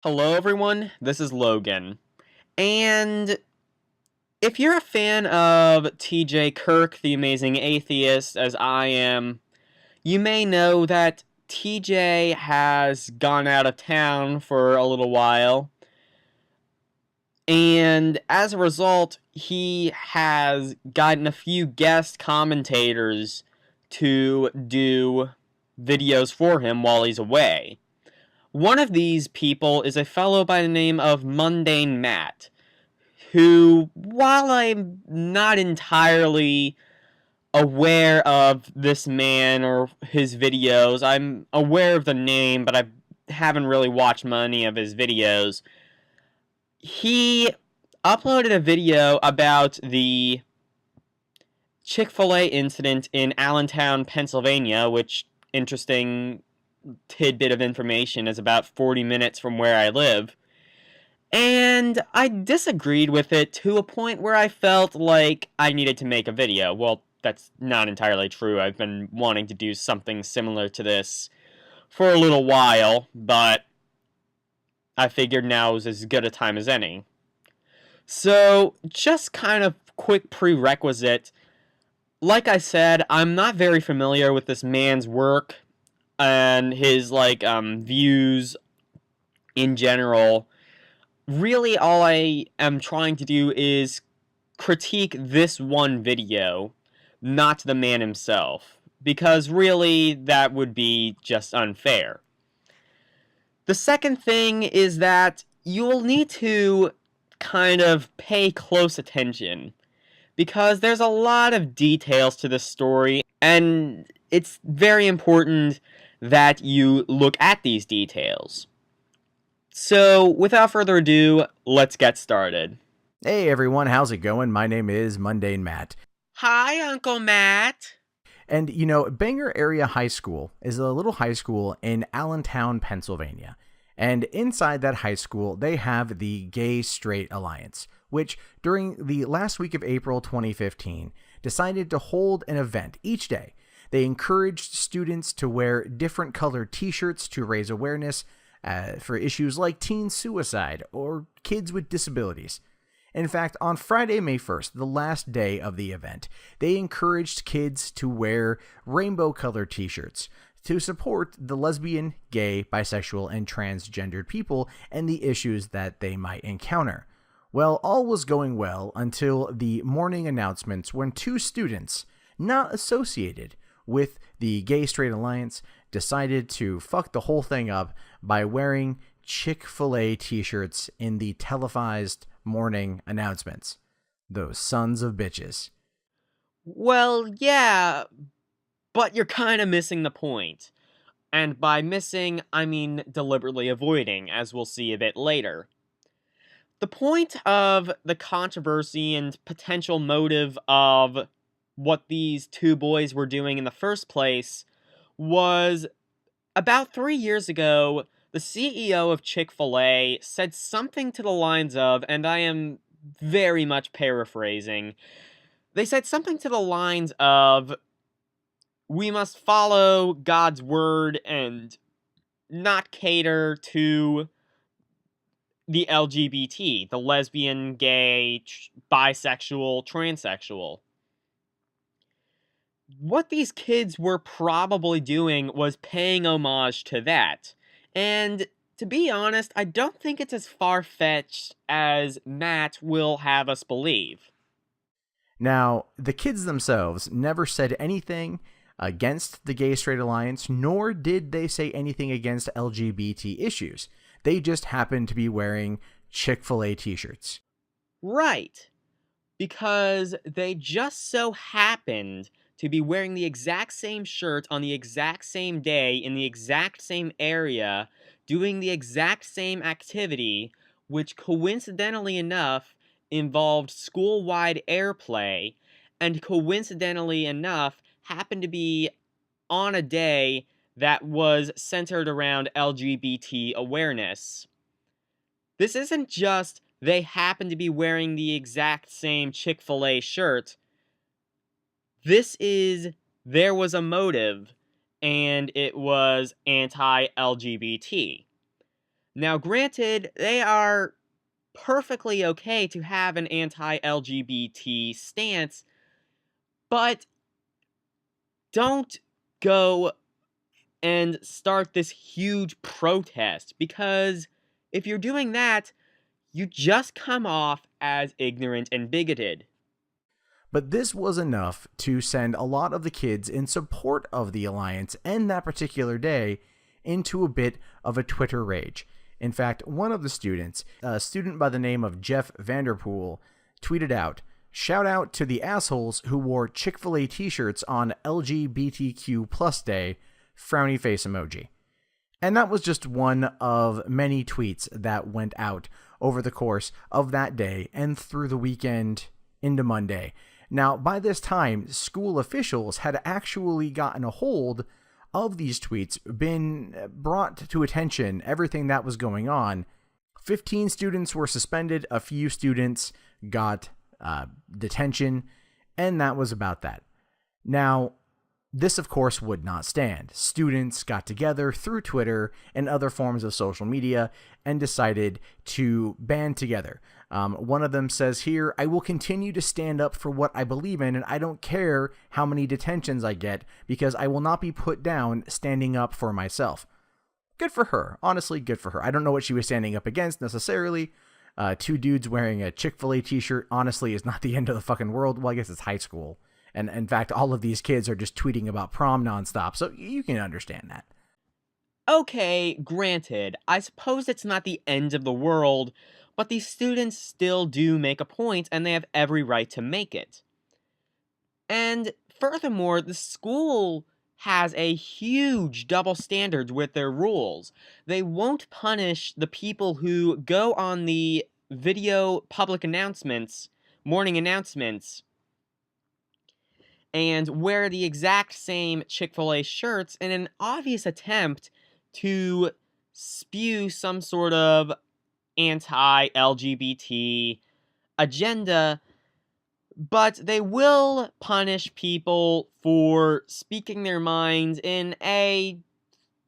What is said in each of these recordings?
Hello everyone, this is Logan. And if you're a fan of TJ Kirk, the Amazing Atheist, as I am, you may know that TJ has gone out of town for a little while. And as a result, he has gotten a few guest commentators to do videos for him while he's away. One of these people is a fellow by the name of Mundane Matt, who, while I'm not entirely aware of this man or his videos, I'm aware of the name, but I haven't really watched many of his videos. He uploaded a video about the Chick-fil-A incident in Allentown, Pennsylvania, which, interesting tidbit of information, is about 40 minutes from where I live. And I disagreed with it to a point where I felt like I needed to make a video. Well, that's not entirely true. I've been wanting to do something similar to this for a little while, but I figured now was as good a time as any. So, just kind of quick prerequisite. Like I said, I'm not very familiar with this man's work and his, views in general. Really, all I am trying to do is critique this one video, not the man himself, because really, that would be just unfair. The second thing is that you will need to kind of pay close attention, because there's a lot of details to this story, and it's very important that you look at these details. So, without further ado, let's get started. Hey everyone, how's it going? My name is Mundane Matt. Hi, Uncle Matt. And Bangor Area High School is a little high school in Allentown, Pennsylvania. And inside that high school, they have the Gay Straight Alliance, which during the last week of April 2015 decided to hold an event each day. They encouraged students to wear different colored t-shirts to raise awareness for issues like teen suicide or kids with disabilities. In fact, on Friday, May 1st, the last day of the event, they encouraged kids to wear rainbow-colored t-shirts to support the lesbian, gay, bisexual, and transgendered people and the issues that they might encounter. Well, all was going well until the morning announcements when two students, not associated with the Gay Straight Alliance, decided to fuck the whole thing up by wearing Chick-fil-A t-shirts in the televised morning announcements. Those sons of bitches. Well, yeah, but you're kind of missing the point. And by missing, I mean deliberately avoiding, as we'll see a bit later. The point of the controversy and potential motive of what these two boys were doing in the first place was about 3 years ago, the CEO of Chick-fil-A said something to the lines of, and I am very much paraphrasing, they said something to the lines of, we must follow God's word and not cater to the LGBT, the lesbian, gay, bisexual, transsexual. What these kids were probably doing was paying homage to that. And to be honest, I don't think it's as far-fetched as Matt will have us believe. Now, the kids themselves never said anything against the Gay Straight Alliance, nor did they say anything against LGBT issues. They just happened to be wearing Chick-fil-A t-shirts. Right. Because they just so happened to be wearing the exact same shirt on the exact same day in the exact same area, doing the exact same activity, which coincidentally enough involved school-wide airplay, and coincidentally enough happened to be on a day that was centered around LGBT awareness. This isn't just they happen to be wearing the exact same Chick-fil-A shirt. This is, there was a motive, and it was anti-LGBT. Now, granted, they are perfectly okay to have an anti-LGBT stance, but don't go and start this huge protest, because if you're doing that, you just come off as ignorant and bigoted. But this was enough to send a lot of the kids in support of the alliance and that particular day into a bit of a Twitter rage. In fact, one of the students, a student by the name of Jeff Vanderpool, tweeted out, "Shout out to the assholes who wore Chick-fil-A t-shirts on LGBTQ plus day, frowny face emoji." And that was just one of many tweets that went out over the course of that day and through the weekend into Monday. Now, by this time, school officials had actually gotten a hold of these tweets, been brought to attention, everything that was going on. 15 students were suspended, a few students got detention, and that was about that. Now, this, of course, would not stand. Students got together through Twitter and other forms of social media and decided to band together. One of them says here, "I will continue to stand up for what I believe in, and I don't care how many detentions I get, because I will not be put down standing up for myself." Good for her. Honestly, good for her. I don't know what she was standing up against necessarily. Two dudes wearing a Chick-fil-A t-shirt, honestly, is not the end of the fucking world. Well, I guess it's high school. And in fact, all of these kids are just tweeting about prom nonstop, so you can understand that. Okay, granted, I suppose it's not the end of the world, but these students still do make a point, and they have every right to make it. And furthermore, the school has a huge double standard with their rules. They won't punish the people who go on the video public announcements, morning announcements, and wear the exact same Chick-fil-A shirts in an obvious attempt to spew some sort of anti-LGBT agenda, but they will punish people for speaking their minds in a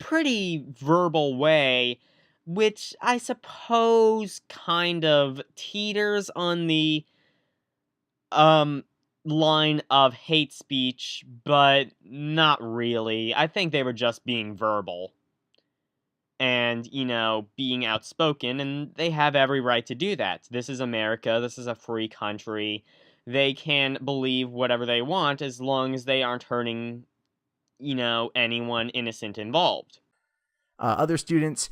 pretty verbal way, which I suppose kind of teeters on the um line of hate speech, but not really. I think they were just being verbal and, being outspoken, and they have every right to do that. This is America, this is a free country. They can believe whatever they want as long as they aren't hurting, anyone innocent involved. Other students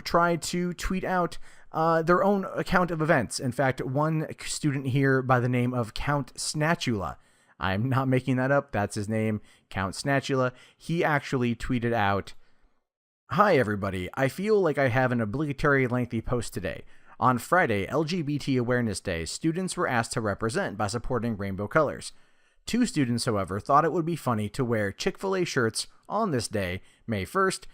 tried to tweet out their own account of events. In fact, one student here by the name of Count Snatchula, I'm not making that up, that's his name, Count Snatchula, he actually tweeted out, "Hi everybody, I feel like I have an obligatory lengthy post today. On Friday, LGBT Awareness Day, students were asked to represent by supporting rainbow colors. Two students, however, thought it would be funny to wear Chick-fil-A shirts on this day, May 1st,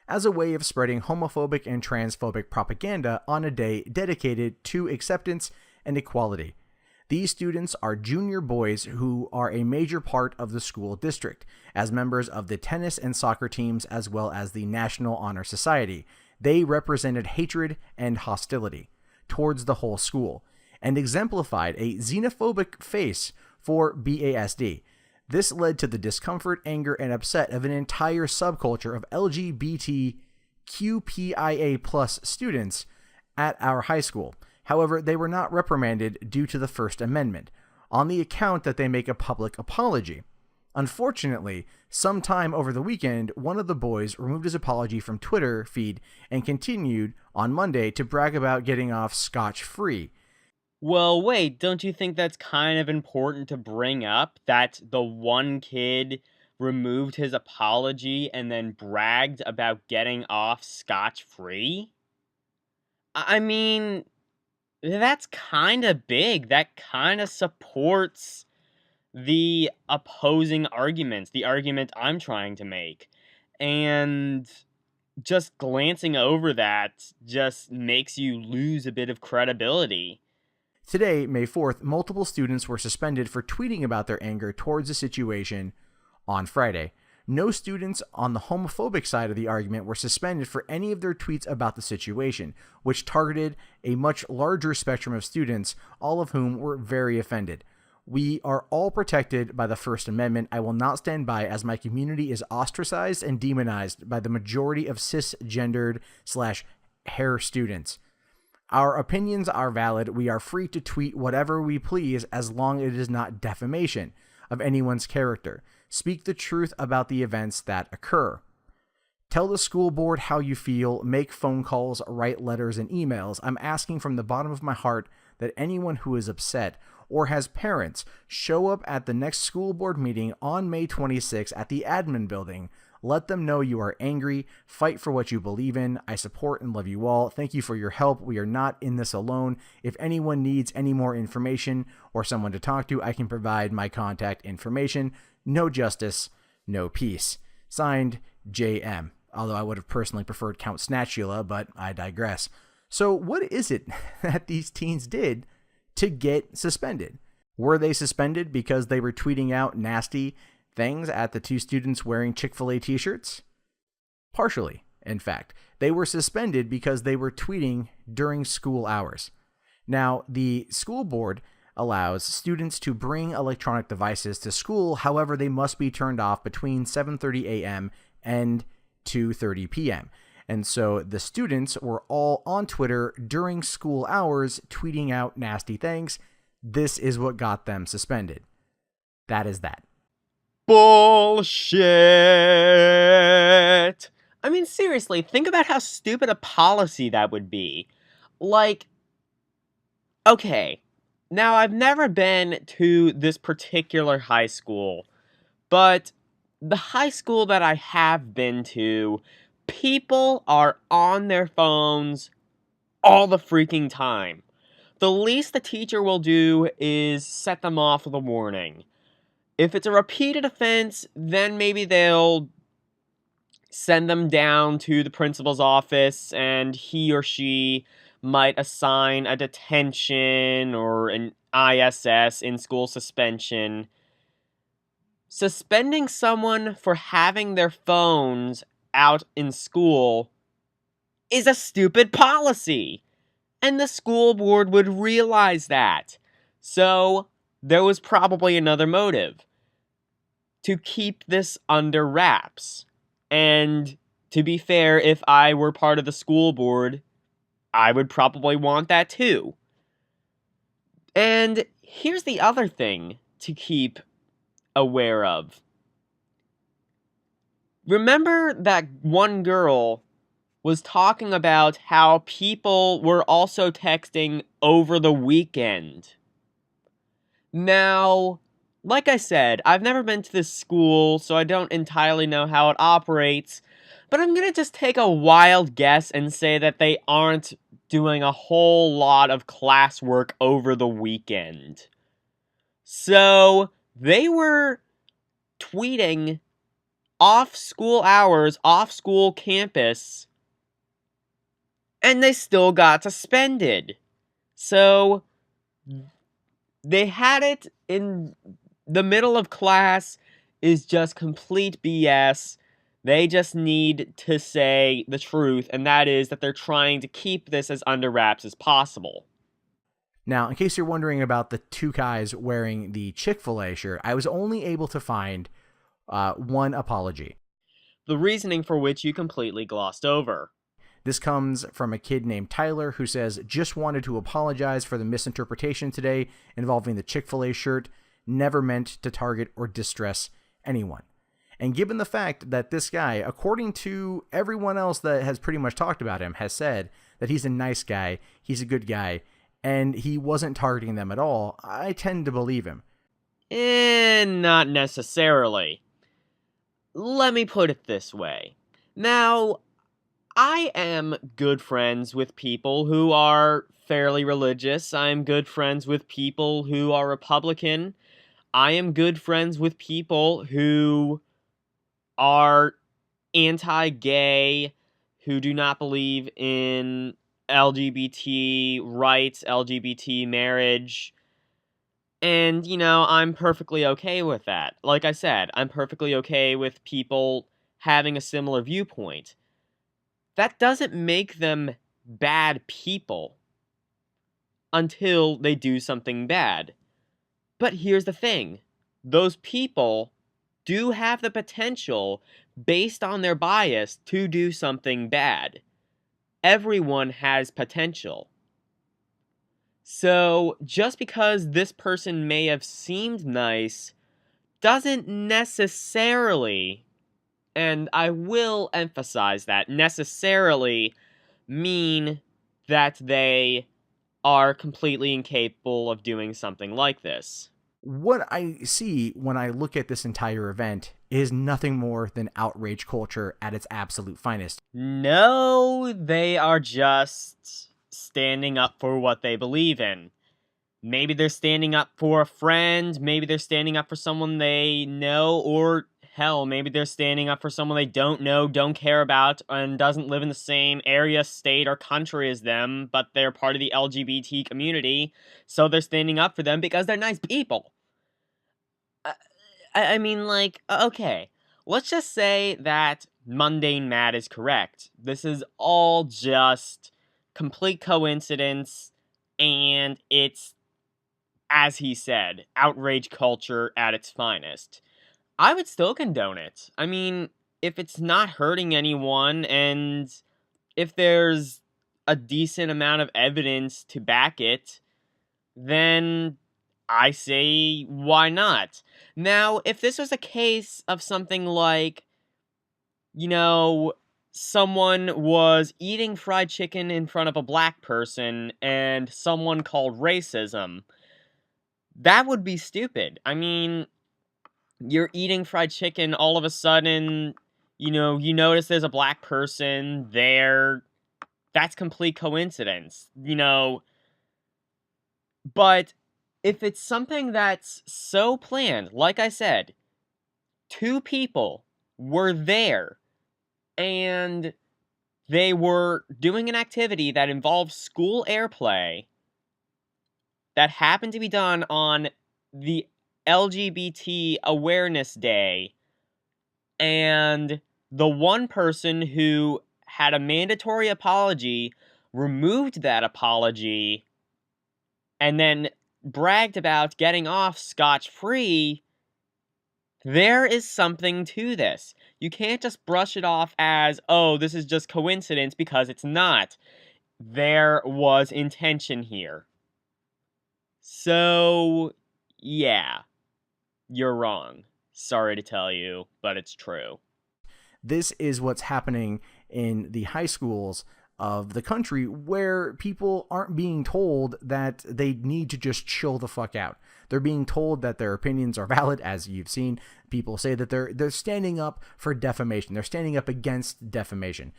as a way of spreading homophobic and transphobic propaganda on a day dedicated to acceptance and equality. These students are junior boys who are a major part of the school district, as members of the tennis and soccer teams as well as the National Honor Society. They represented hatred and hostility towards the whole school, and exemplified a xenophobic face for BASD. This led to the discomfort, anger, and upset of an entire subculture of LGBTQPIA plus students at our high school. However, they were not reprimanded due to the First Amendment, on the account that they make a public apology. Unfortunately, sometime over the weekend, one of the boys removed his apology from Twitter feed and continued on Monday to brag about getting off scotch-free." Well, wait, don't you think that's kind of important to bring up? That the one kid removed his apology and then bragged about getting off scotch-free? I mean, that's kind of big. That kind of supports the opposing arguments, the argument I'm trying to make. And just glancing over that just makes you lose a bit of credibility. Today, May 4th, multiple students were suspended for tweeting about their anger towards the situation on Friday. No students on the homophobic side of the argument were suspended for any of their tweets about the situation, which targeted a much larger spectrum of students, all of whom were very offended. We are all protected by the First Amendment. I will not stand by as my community is ostracized and demonized by the majority of cisgendered / hair students. Our opinions are valid. We are free to tweet whatever we please as long as it is not defamation of anyone's character. Speak the truth about the events that occur. Tell the school board how you feel, make phone calls, write letters and emails. I'm asking from the bottom of my heart that anyone who is upset or has parents show up at the next school board meeting on May 26 at the admin building. Let them know you are angry. Fight for what you believe in. I support and love you all. Thank you for your help. We are not in this alone. If anyone needs any more information or someone to talk to, I can provide my contact information. No justice, no peace. Signed, JM. Although I would have personally preferred Count Snatchula, but I digress. So what is it that these teens did to get suspended? Were they suspended because they were tweeting out nasty things at the two students wearing Chick-fil-A t-shirts? Partially, in fact. They were suspended because they were tweeting during school hours. Now, the school board allows students to bring electronic devices to school. However, they must be turned off between 7:30 a.m. and 2:30 p.m. And so the students were all on Twitter during school hours tweeting out nasty things. This is what got them suspended. That is that. Bullshit! I mean, seriously, think about how stupid a policy that would be. Like, okay, now I've never been to this particular high school, but the high school that I have been to, people are on their phones all the freaking time. The least the teacher will do is set them off with a warning. If it's a repeated offense, then maybe they'll send them down to the principal's office and he or she might assign a detention or an ISS, in-school suspension. Suspending someone for having their phones out in school is a stupid policy. And the school board would realize that. So there was probably another motive. To keep this under wraps. And to be fair, if I were part of the school board, I would probably want that too. And here's the other thing to keep aware of. Remember that one girl was talking about how people were also texting over the weekend. Now, like I said, I've never been to this school, so I don't entirely know how it operates, but I'm gonna just take a wild guess and say that they aren't doing a whole lot of classwork over the weekend. So, they were tweeting off school hours, off school campus, and they still got suspended. So, they had it in the middle of class is just complete BS. They just need to say the truth, and that is that they're trying to keep this as under wraps as possible. Now, in case you're wondering about the two guys wearing the Chick-fil-A shirt, I was only able to find one apology. The reasoning for which you completely glossed over. This comes from a kid named Tyler who says, just wanted to apologize for the misinterpretation today involving the Chick-fil-A shirt. Never meant to target or distress anyone. And given the fact that this guy, according to everyone else that has pretty much talked about him, has said that he's a nice guy, he's a good guy, and he wasn't targeting them at all, I tend to believe him. Not necessarily. Let me put it this way. Now, I am good friends with people who are fairly religious. I'm good friends with people who are Republican. I am good friends with people who are anti-gay, who do not believe in LGBT rights, LGBT marriage. And, I'm perfectly okay with that. Like I said, I'm perfectly okay with people having a similar viewpoint. That doesn't make them bad people until they do something bad. But here's the thing, those people do have the potential, based on their bias, to do something bad. Everyone has potential. So, just because this person may have seemed nice doesn't necessarily, and I will emphasize that, necessarily mean that they are completely incapable of doing something like this. What I see when I look at this entire event is nothing more than outrage culture at its absolute finest. No, they are just standing up for what they believe in. Maybe they're standing up for a friend, maybe they're standing up for someone they know, or hell, maybe they're standing up for someone they don't know, don't care about, and doesn't live in the same area, state, or country as them, but they're part of the LGBT community, so they're standing up for them because they're nice people. I, I mean, like, okay, let's just say that Mundane Matt is correct. This is all just complete coincidence, and it's, as he said, outrage culture at its finest. I would still condone it. I mean, if it's not hurting anyone and if there's a decent amount of evidence to back it, then I say, why not? Now, if this was a case of something like, you know, someone was eating fried chicken in front of a black person and someone called racism, that would be stupid. I mean, you're eating fried chicken, all of a sudden, you notice there's a black person there. That's complete coincidence, But if it's something that's so planned, like I said, two people were there and they were doing an activity that involves school airplay that happened to be done on the LGBT Awareness Day, and the one person who had a mandatory apology removed that apology and then bragged about getting off scotch-free, there is something to this. You can't just brush it off as, oh, this is just coincidence, because it's not. There was intention here. So, yeah, you're wrong. Sorry to tell you, but it's true. This is what's happening in the high schools of the country, where people aren't being told that they need to just chill the fuck out. They're being told that their opinions are valid, as you've seen. People say that they're standing up for defamation. They're standing up against defamation.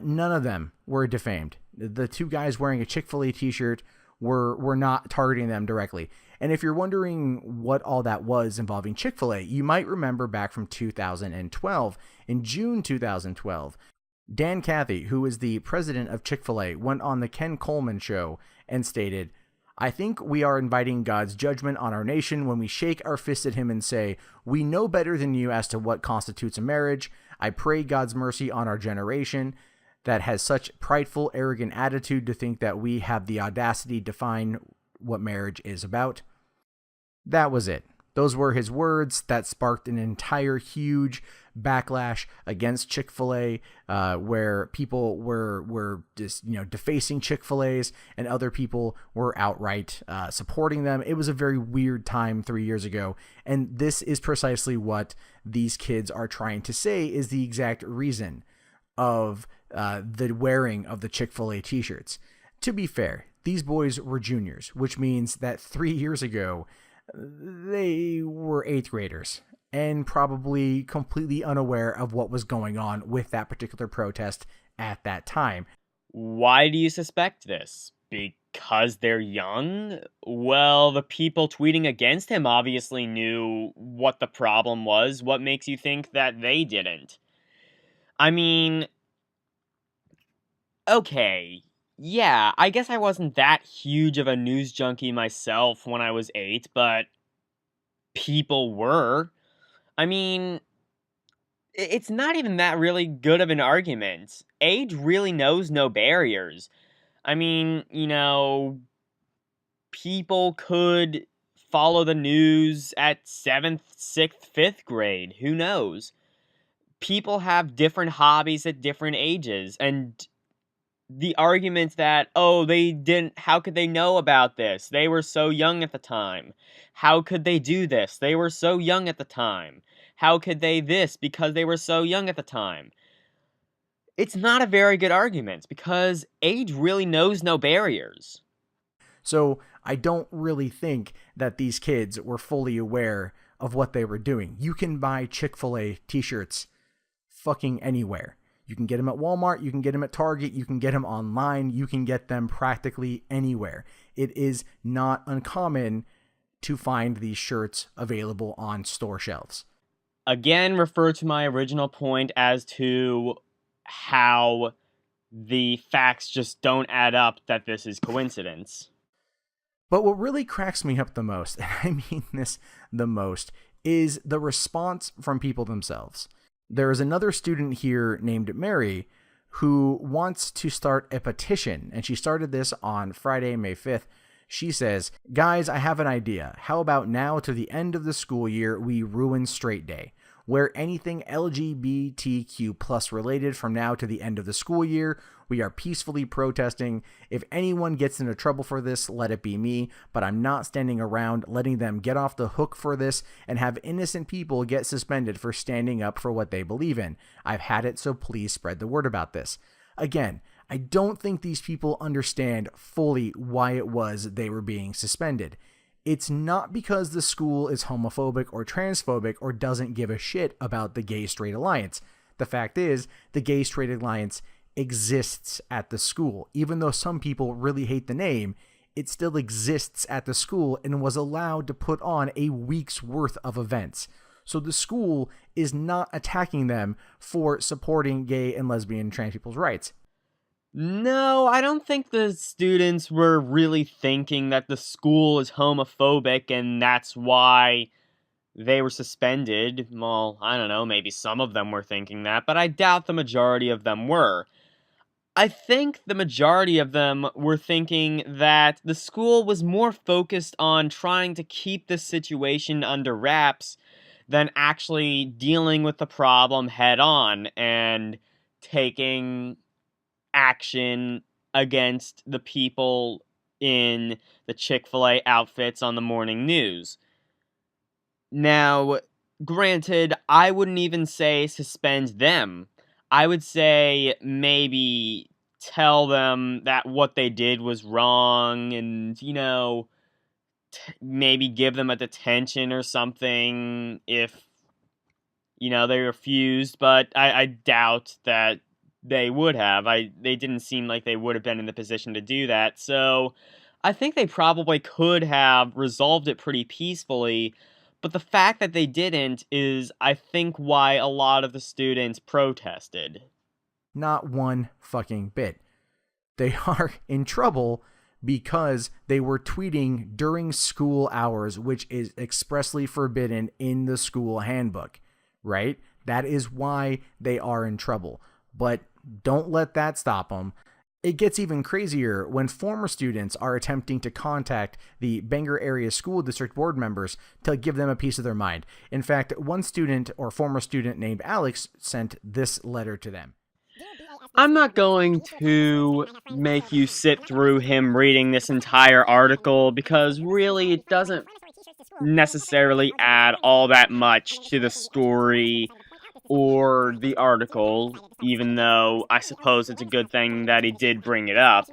None of them were defamed. The two guys wearing a Chick-fil-A t-shirt were not targeting them directly. And if you're wondering what all that was involving Chick-fil-A, you might remember back from 2012. In June 2012, Dan Cathy, who is the president of Chick-fil-A, went on the Ken Coleman show and stated, "I think we are inviting God's judgment on our nation when we shake our fist at him and say, 'We know better than you as to what constitutes a marriage. I pray God's mercy on our generation that has such prideful, arrogant attitude to think that we have the audacity to define what marriage is about.'" That was it. Those were his words that sparked an entire huge backlash against Chick-fil-A, where people were just defacing Chick-fil-A's, and other people were outright supporting them. It was a very weird time 3 years ago, and this is precisely what these kids are trying to say is the exact reason of the wearing of the Chick-fil-A t-shirts. To be fair, these boys were juniors, which means that 3 years ago they were eighth graders and probably completely unaware of what was going on with that particular protest at that time. Why do you suspect this? Because they're young? Well, the people tweeting against him obviously knew what the problem was. What makes you think that they didn't? I mean, okay, yeah, I guess I wasn't that huge of a news junkie myself when I was 8, but people were. I mean, it's not even that really good of an argument. Age really knows no barriers. I mean, people could follow the news at 7th, 6th, 5th grade. Who knows? People have different hobbies at different ages, and the argument that, oh, they didn't, how could they know about this? They were so young at the time. How could they do this? They were so young at the time. How could they this because they were so young at the time? It's not a very good argument because age really knows no barriers. So I don't really think that these kids were fully aware of what they were doing. You can buy Chick-fil-A t-shirts fucking anywhere. You can get them at Walmart, you can get them at Target, you can get them online, you can get them practically anywhere. It is not uncommon to find these shirts available on store shelves. Again, refer to my original point as to how the facts just don't add up that this is coincidence. But what really cracks me up the most, and I mean this the most, is the response from people themselves. There is another student here named Mary who wants to start a petition, and she started this on Friday, May 5th. She says, "Guys, I have an idea. How about now to the end of the school year, we ruin Straight Day? Where anything LGBTQ plus related from now to the end of the school year, we are peacefully protesting. If anyone gets into trouble for this, let it be me, but I'm not standing around letting them get off the hook for this and have innocent people get suspended for standing up for what they believe in. I've had it, so please spread the word about this." Again, I don't think these people understand fully why it was they were being suspended. It's not because the school is homophobic or transphobic or doesn't give a shit about the gay-straight alliance. The fact is, the gay-straight alliance exists at the school. Even though some people really hate the name, it still exists at the school and was allowed to put on a week's worth of events. So the school is not attacking them for supporting gay and lesbian and trans people's rights. No, I don't think the students were really thinking that the school is homophobic and that's why they were suspended. Well, I don't know, maybe some of them were thinking that, but I doubt the majority of them were. I think the majority of them were thinking that the school was more focused on trying to keep the situation under wraps than actually dealing with the problem head on and taking action against the people in the Chick-fil-A outfits on the morning news. Now, granted, I wouldn't even say suspend them. I would say maybe tell them that what they did was wrong and, maybe give them a detention or something if, they refused, but I doubt that they would have. They didn't seem like they would have been in the position to do that. So I think they probably could have resolved it pretty peacefully. But the fact that they didn't is, I think, why a lot of the students protested. Not one fucking bit. They are in trouble because they were tweeting during school hours, which is expressly forbidden in the school handbook, right? That is why they are in trouble. But don't let that stop them. It gets even crazier when former students are attempting to contact the Bangor Area School District board members to give them a piece of their mind. In fact, one student or former student named Alex sent this letter to them. I'm not going to make you sit through him reading this entire article because really it doesn't necessarily add all that much to the story or the article, even though I suppose it's a good thing that he did bring it up.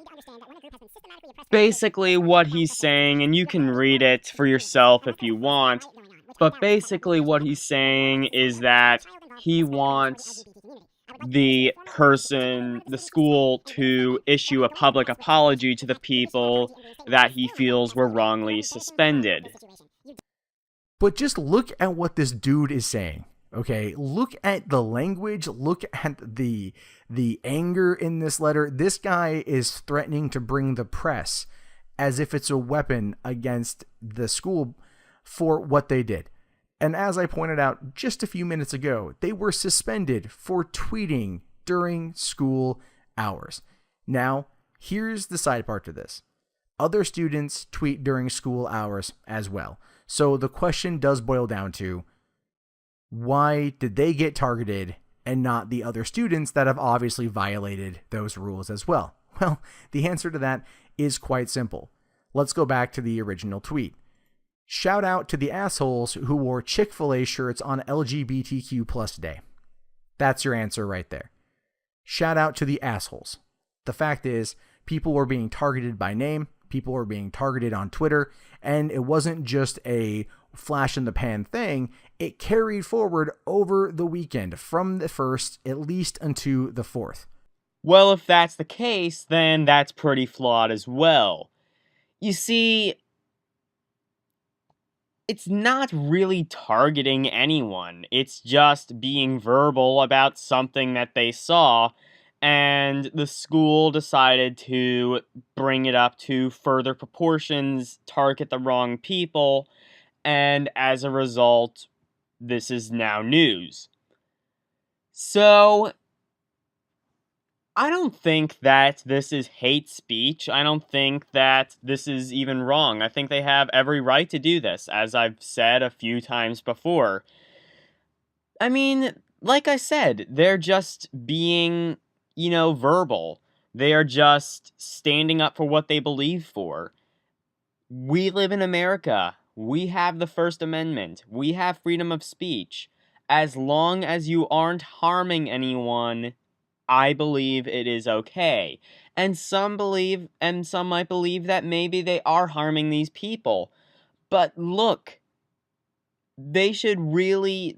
Basically, what he's saying, and you can read it for yourself if you want, but basically what he's saying is that he wants the school to issue a public apology to the people that he feels were wrongly suspended. But just look at what this dude is saying. Okay, look at the language, look at the anger in this letter. This guy is threatening to bring the press as if it's a weapon against the school for what they did. And as I pointed out just a few minutes ago, they were suspended for tweeting during school hours. Now, here's the side part to this. Other students tweet during school hours as well. So the question does boil down to, why did they get targeted and not the other students that have obviously violated those rules as well? Well, the answer to that is quite simple. Let's go back to the original tweet. Shout out to the assholes who wore Chick-fil-A shirts on LGBTQ plus day. That's your answer right there. Shout out to the assholes. The fact is, people were being targeted by name, people were being targeted on Twitter, and it wasn't just a flash in the pan thing. It carried forward over the weekend from the 1st at least until the 4th. Well, if that's the case, then that's pretty flawed as well. You see, it's not really targeting anyone. It's just being verbal about something that they saw, and the school decided to bring it up to further proportions, target the wrong people, and as a result, this is now news. So, I don't think that this is hate speech. I don't think that this is even wrong. I think they have every right to do this, as I've said a few times before. I mean, like I said, they're just being, verbal. They are just standing up for what they believe for. We live in America. We have the First Amendment. We have freedom of speech. As long as you aren't harming anyone, I believe it is okay. And some might believe that maybe they are harming these people. But look, they should really,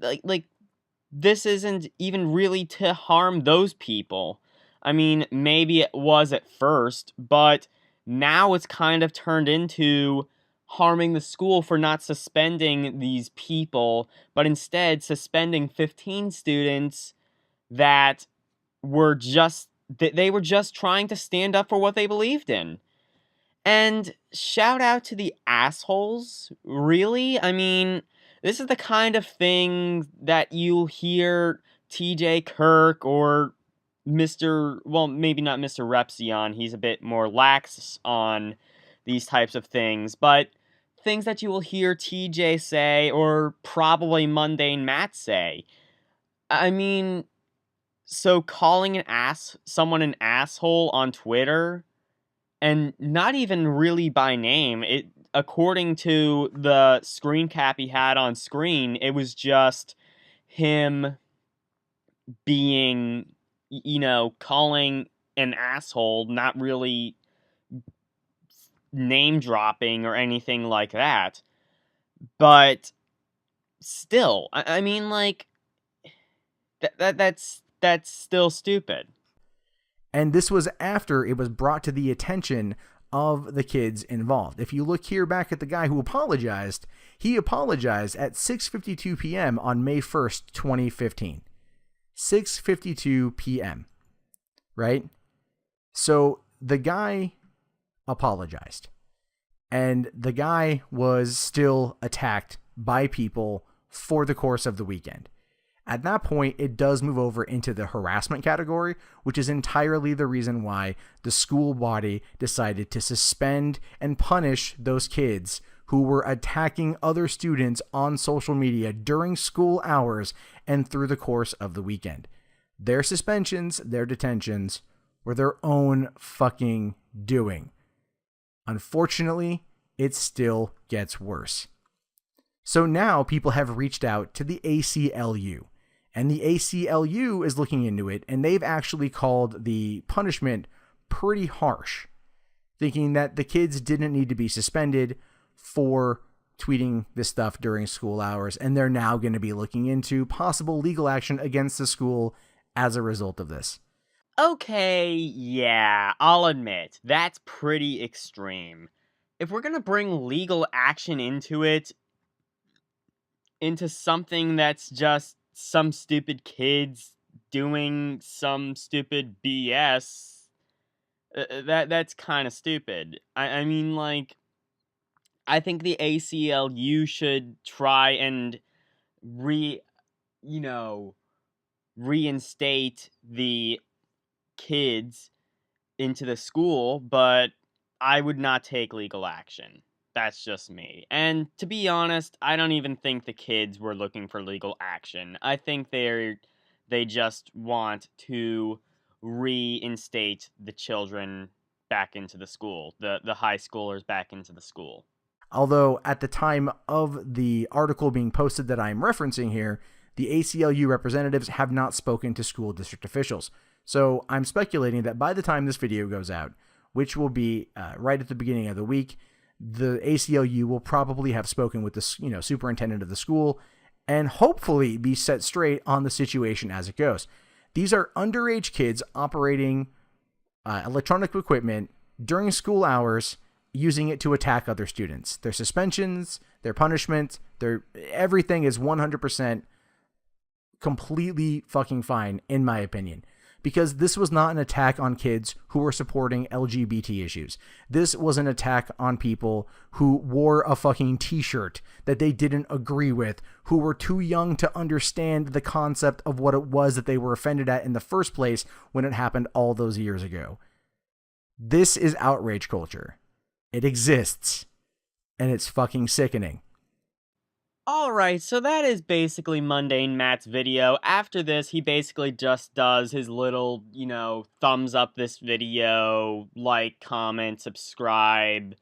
this isn't even really to harm those people. I mean, maybe it was at first, but now it's kind of turned into harming the school for not suspending these people, but instead suspending 15 students that they were just trying to stand up for what they believed in. And shout out to the assholes, really? I mean, this is the kind of thing that you'll hear TJ Kirk or maybe not Mr. Repsy on. He's a bit more lax on these types of things, but things that you will hear TJ say or probably Mundane Matt say. I mean, so calling someone an asshole on Twitter, and not even really by name, according to the screen cap he had on screen, it was just him being, calling an asshole, not really name dropping or anything like that. But still, I mean, like, that's still stupid. And this was after it was brought to the attention of the kids involved. If you look here back at the guy who apologized, he apologized at 6:52 p.m. on May 1st, 2015. 6:52 p.m. Right? So the guy apologized. And the guy was still attacked by people for the course of the weekend. At that point, it does move over into the harassment category, which is entirely the reason why the school body decided to suspend and punish those kids who were attacking other students on social media during school hours and through the course of the weekend. Their suspensions, their detentions were their own fucking doing. Unfortunately, it still gets worse. So now people have reached out to the ACLU. And the ACLU is looking into it, and they've actually called the punishment pretty harsh, thinking that the kids didn't need to be suspended for tweeting this stuff during school hours, and they're now going to be looking into possible legal action against the school as a result of this. Okay, yeah, I'll admit, that's pretty extreme. If we're gonna bring legal action into something that's just some stupid kids doing some stupid BS, that's kind of stupid. I mean, like, I think the ACLU should try and re, you know, reinstate the kids into the school, but I would not take legal action. That's just me. And to be honest, I don't even think the kids were looking for legal action. I think they just want to reinstate the children back into the school, the high schoolers back into the school. Although at the time of the article being posted that I'm referencing here, the ACLU representatives have not spoken to school district officials. So I'm speculating that by the time this video goes out, which will be right at the beginning of the week, the ACLU will probably have spoken with the superintendent of the school and hopefully be set straight on the situation as it goes. These are underage kids operating electronic equipment during school hours, using it to attack other students. Their suspensions, their punishment, their everything is 100% completely fucking fine, in my opinion. Because this was not an attack on kids who were supporting LGBT issues. This was an attack on people who wore a fucking t-shirt that they didn't agree with, who were too young to understand the concept of what it was that they were offended at in the first place when it happened all those years ago. This is outrage culture. It exists. And it's fucking sickening. Alright, so that is basically Mundane Matt's video. After this, he basically just does his little, thumbs up this video, like, comment, subscribe,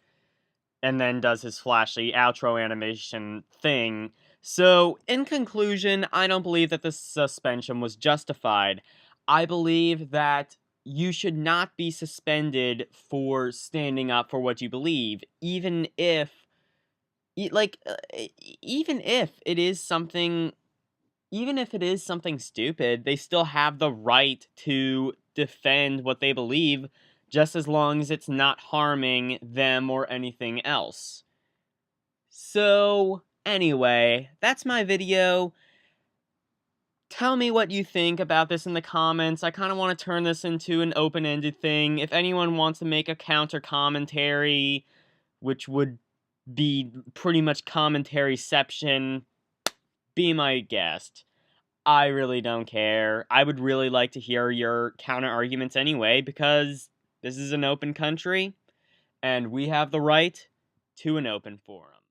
and then does his flashy outro animation thing. So, in conclusion, I don't believe that this suspension was justified. I believe that you should not be suspended for standing up for what you believe, even if even if it is something stupid, they still have the right to defend what they believe, just as long as it's not harming them or anything else. So, anyway, that's my video. Tell me what you think about this in the comments. I kind of want to turn this into an open-ended thing. If anyone wants to make a counter commentary, which would be pretty much commentary-ception, be my guest. I really don't care. I would really like to hear your counter arguments anyway, because this is an open country, and we have the right to an open forum.